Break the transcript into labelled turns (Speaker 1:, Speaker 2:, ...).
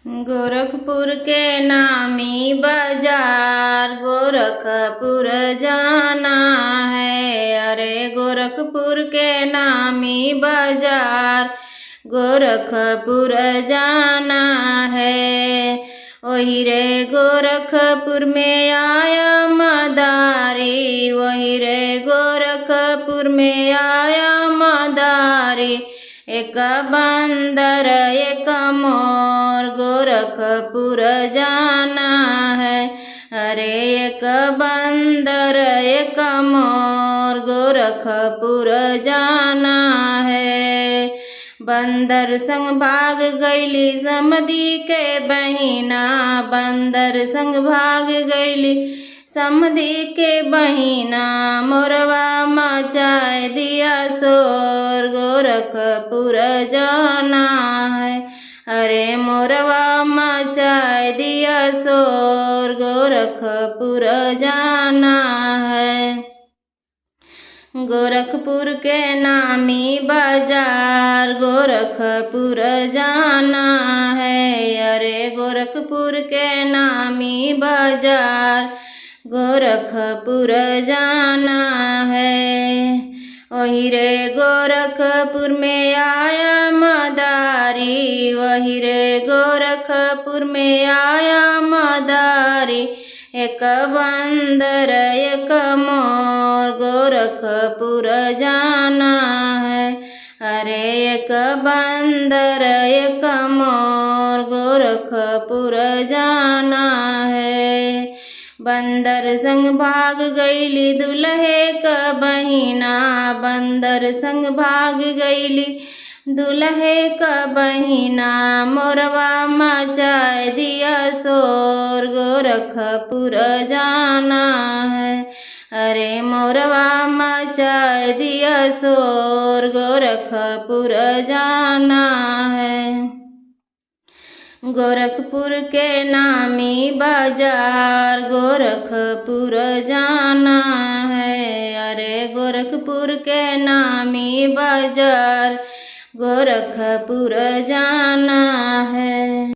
Speaker 1: गोरखपुर के नामी बाजार गोरखपुर जाना है। अरे गोरखपुर के नामी बाजार गोरखपुर जाना है। वही रे गोरखपुर में आया मदारी, वही रे गोरखपुर में आया मदारी। एक बंदर एक मोर गोरखपुर जाना है। अरे एक बंदर एक मोर गोरखपुर जाना है। बंदर संग भाग गईली समधी के बहिना, बंदर संग भाग गईली समधी के बहिना। मोरवा मचाए दिया शोर गोरखपुर जाना है। अरे मोरवा मचाए दिया शोर गोरखपुर जाना है। गोरखपुर के नामी बाजार गोरखपुर जाना है। अरे गोरखपुर के नामी बाजार गोरखपुर जाना है। वही रे गोरखपुर में आया मदारी, वही रे गोरखपुर में आया मदारी। एक बंदर एक मोर गोरखपुर जाना है। अरे एक बंदर एक मोर गोरखपुर जाना है। बंदर संग भाग गईली दुल्हे का बहिना, बंदर संग भाग गईली दुल्हे का बहिना। मोरवा मचाए दिया शोर गोरखपुर जाना है। अरे मोरवा मचाए दिया शोर गोरखपुर जाना है। गोरखपुर के नामी बाजार गोरखपुर जाना है। अरे गोरखपुर के नामी बाजार गोरखपुर जाना है।